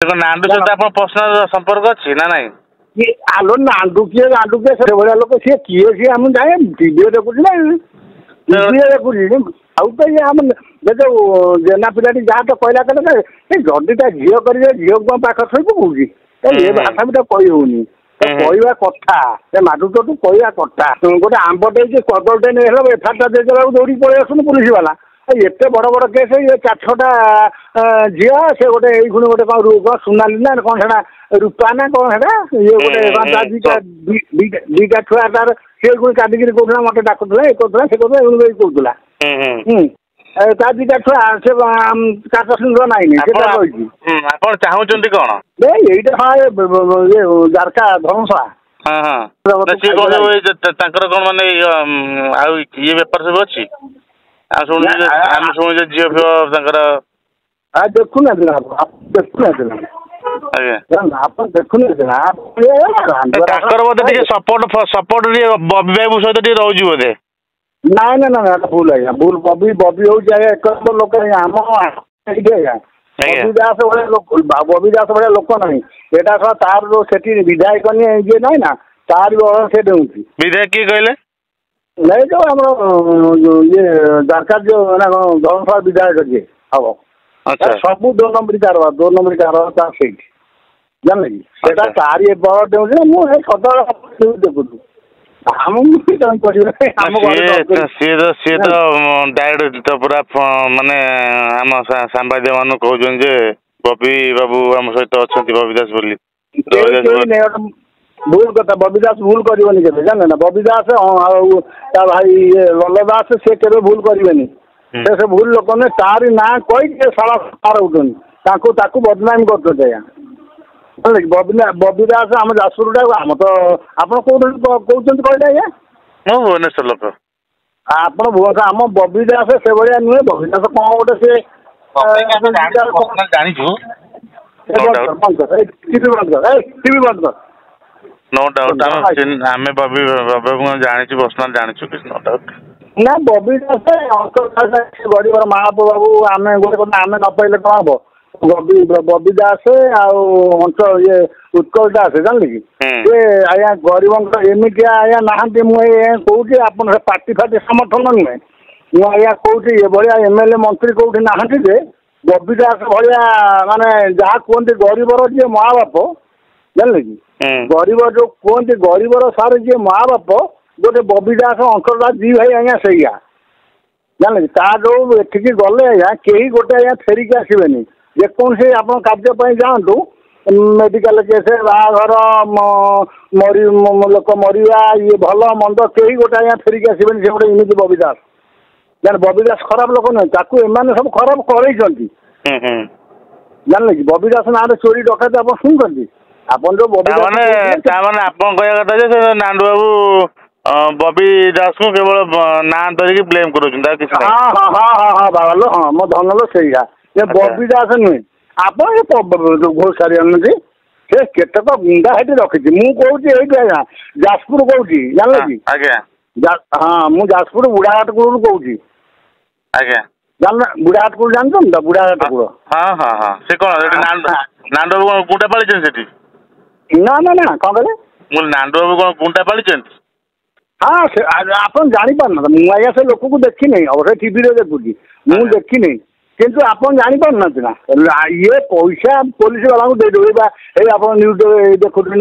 ନାଣ୍ଡୁ ସହିତ ଆପଣ ପର୍ସନାଲ ସମ୍ପର୍କ ଅଛି ନା ନାଇଁ? ଆଲୋ ନାଣ୍ଡୁ କିଏ ସେ ଭଳିଆ ଲୋକ ସିଏ କିଏ ସିଏ ଆମେ ଯାଏ ଟିଭିରେ ଦେଖୁଛି ନା ଟିଭିରେ ଦେଖୁଛି ଆଉ ତ ଇଏ ଆମ ଯୋଉ ଜେନା ପିଲାଟି ଯାହା ତ କହିଲା କଥା ଏ ଯଦି ତା ଝିଅ କରିବେ ଝିଅକୁ କଣ ପାଖ ଶୋଇ ପକଉଛି ଏ ଭାଷା ବି ତ କହି ହଉନି କହିବା କଥା ସେ ମାଧୁଟୁ କହିବା କଥା ଗୋଟେ ଆମ୍ବ ଦେଇକି କଦଳୀଟେ ନେଇ ହେଲା ଏଫଆଇଆର ଦେଇଦେବାକୁ ଦୌଡ଼ିକି ପଳେଇ ଆସୁନି ପୁଲିସ ବାଲା ଏତେ ବଡ଼ ବଡ଼ କେସ୍ ଇଏ 4-6ଟା ଝିଅ ସେ ଗୋଟେ ଏଇ ଖୁଣି ଗୋଟେ କଣ ସୁନାଲି ନା କଣ ସେଟା ରୂପା ନା କଣ ସେଟା ଇଏ ଗୋଟେ ଦିଟା ଛୁଆ ତାର ସେ ପୁଣି କାଟିକିରି କହୁଥିଲା ମତେ ଡାକୁଥିଲା ଏ କରୁଥିଲା ସେ କରୁଥିଲା ଏଇ କହୁଥିଲା ତା ଦିଟା ଛୁଆ ସେ କାଠ ସିନ୍ଦୁର ନାହିଁ ସେଟା କହିଛି। ଆପଣ ଚାହୁଁଛନ୍ତି କଣ? ଏଇଟା ହଁ ଇଏ ଜାରକା ଧର୍ମଶାଳା ତାଙ୍କର କଣ ମାନେ ଆଉ ଇଏ ବେପାର ସବୁ ଅଛି? ଆମେ ଶୁଣୁଛେ ଝିଅ ଫିଅ ତାଙ୍କର ଦେଖୁନାହାନ୍ତି ନା ଦେଖୁନାହାନ୍ତି ନା ଆପଣ ଦେଖୁନାହାନ୍ତି ନା ତାଙ୍କର ବୋଧେ ଟିକେ ସପୋର୍ଟ ଟିକେ ବବି ବାବୁ ସହିତ ଟିକେ ରହୁଛି ବୋଧେ? ନାଇଁ ନା ଏଟା ଭୁଲ ଆଜ୍ଞା ଭୁଲ ବବି ହଉଛି ଆଜ୍ଞା 1 ନମ୍ବର ଲୋକ ଆମ ଏଇଠି ଆଜ୍ଞା ବବି ଦାସ ଭଳିଆ ଲୋକ ନାହିଁ ଏଟା ସହ ତାର ଯୋଉ ସେଠି ବିଧାୟକ ଇଏ ନାହିଁ ନା ତାର ବି ସେ ଦେଉଛି। ବିଧାୟକ କିଏ କହିଲେ? ନାଇଁ ଯୋଉ ଆମର ଇଏ ଦରକାର ଯୋଉ ଧର୍ମଶାଳା ବିଧାୟକ ଯିଏ ହବ ସବୁ 2 ନମ୍ବରୀ କାରବାର ତାର ସେଇଠି ଜାଣିଲେ କି ସେଟା ତାରି ବଳ ଦେଉଛି ମୁଁ ଏଇ ସଦାବେଳେ ଦେଖୁଛୁ ସିଏ ତ ଡାଇରେକ୍ଟ ପୁରା ମାନେ ଆମ ସାମ୍ବାଦିକ ମାନଙ୍କୁ କହୁଛନ୍ତି ଯେ ବବି ବାବୁ ଆମ ସହିତ ଅଛନ୍ତି ବବି ଦାସ ବୋଲି। ଭୁଲ କଥା ବବି ଦାସ ଭୁଲ କରିବନି କେବେ ଜାଣିଲେ ନା ବବି ଦାସ ଆଉ ତା ଭାଇ ଇଏ ଲଲ ଦାସ ସେ କେବେ ଭୁଲ କରିବେନି ସେ ଭୁଲ ଲୋକ ନୁହେଁ ତାରି ନାଁ କହିକି ଶାଳା ଉଠୁଛନ୍ତି ତାକୁ ବଦନାମୀ କରୁଛନ୍ତି ଆଜ୍ଞା ବବି ଦାସ ଆମ ଯାଜପୁରଟା ଆମ ତ ଆପଣ କହୁଛନ୍ତି କହିଲେ ଆଜ୍ଞା? ମୁଁ ଭୁବନେଶ୍ୱର ଲୋକ। ଆପଣ ଭୁବନେଶ୍ୱର ଆମ ବବି ଦାସ ସେଭଳିଆ ନୁହେଁ ବବି ଦାସ କଣ ଗୋଟେ ସେ ଜାଣିଛୁ नो डाउट ଆମେ ବବି ବାବୁଙ୍କୁ ଜାଣିଛୁ ପର୍ସନାଲ ଜାଣିଛୁ କିଛି नो डाउट ନା ବବି ଦାସ ଗରିବର ମାହାପ ବାବୁ ଆମେ ଗୋଟେ କଥା ଆମେ ନ ପାଇଲେ କଣ ହବ ବବି ଦାସ ଆଉ ଇଏ ଉତ୍କଳ ଦାସ ଜାଣିଲେ କି ସେ ଆଜ୍ଞା ଗରିବଙ୍କର ଏମିତିଆ ଆଜ୍ଞା ନାହାନ୍ତି ମୁଁ କହୁଛି ଆପଣ ସେ ପାର୍ଟି ଫାର୍ଟି ସମର୍ଥନ ନୁହେଁ ମୁଁ ଆଜ୍ଞା କହୁଛି ଏଭଳିଆ MLA ମନ୍ତ୍ରୀ କୋଉଠି ନାହାନ୍ତି ଯେ ବବି ଦାସ ଭଳିଆ ମାନେ ଯାହା କୁହନ୍ତି ଗରିବର ଯିଏ ମହାବାପ ଜାଣିଲେ କି ଗରିବ ଯୋଉ କୁହନ୍ତି ଗରିବର ସାର ଯିଏ ମହାବାପ ଗୋଟେ ବବି ଦାସ ଅଙ୍କଲ ଦାସ 2 ଭାଇ ଆଜ୍ଞା ସେଇଆ ଜାଣିଲେ କି ତା ଯୋଉ ଏଠିକି ଗଲେ ଆଜ୍ଞା କେହି ଗୋଟେ ଆଜ୍ଞା ଫେରିକି ଆସିବେନି ଯେକୌଣସି ଆପଣ କାର୍ଯ୍ୟ ପାଇଁ ଯାଆନ୍ତୁ ମେଡିକାଲ କେସ୍ ବାହାଘର ଲୋକ ମରିବା ଇଏ ଭଲ ମନ୍ଦ କେହି ଗୋଟେ ଆଜ୍ଞା ଫେରିକି ଆସିବେନି ସେ ଗୋଟେ ଏମିତି ବବି ଦାସ ଜାଣି ବବି ଦାସ ଖରାପ ଲୋକ ନୁହେଁ ତାକୁ ଏମାନେ ସବୁ ଖରାପ କରେଇଛନ୍ତି ଜାଣିଲେ କି ବବି ଦାସ ନାଁରେ ଚୋରି ଡକାୟତି ଆପଣ ଶୁଣୁଛନ୍ତି ଆପଣ ଯୋଉ ବବି ତାମାନେ ଆପଣ କହିବା କଥା ଯେ ସେ ନାଣ୍ଡୁ ବାବୁ ବବି ଦାସଙ୍କୁ କେବଳ ନାଁ ଧରିକି ବ୍ଲେମ କରୁଛନ୍ତି ଆଉ କିଛି ବାବାଲୋ ହଁ ମୋ ଧନଲୋ ସେଇଆ ସେ ବବି ଦାସ ନୁହେଁ ଆପଣ ଏ ଘୋଷାରି ଆଣୁଛନ୍ତି ସେ କେତେକ ଗୁଣ୍ଡା ସେଠି ରଖିଛି ମୁଁ କହୁଛି ଏଇଠି ଆଜ୍ଞା ଯାଜପୁର କହୁଛି ଜାଣିଲେ କି ଆଜ୍ଞା ମୁଁ ଯାଜପୁର ବୁଢାଘାଟ କୂଳରୁ କହୁଛି ଆଜ୍ଞା ବୁଢାଘାଟ କୂଳ ଜାଣିଛନ୍ତି ତ ବୁଢାଘାଟ କୂଳ ହଁ ସେ କଣ ନାଣ୍ଡୁ ବାବୁ କଣ ଗୁଣ୍ଡା ପାଳିଛନ୍ତି ସେଠି? ନା କଣ କହିଲେ? ମୁଁ ନାଣ୍ଡୁ ବାବୁ କଣ ଗୁଣ୍ଡା ପାଳିଛନ୍ତି? ହଁ ସେ ଆପଣ ଜାଣିପାରୁନାହାନ୍ତି ମୁଁ ଆଜ୍ଞା ସେ ଲୋକକୁ ଦେଖିନି ଅବଶ୍ୟ ଟିଭିରେ ଦେଖୁଛି ମୁଁ ଦେଖିନି କିନ୍ତୁ ଆପଣ ଜାଣିପାରୁନାହାନ୍ତି ନା ଇଏ ପଇସା ପୋଲିସ ବାଲାଙ୍କୁ ଦେଇଦେବେ ଏଇ ଆପଣ ନ୍ୟୁଜ୍ ଦେଖୁଛନ୍ତି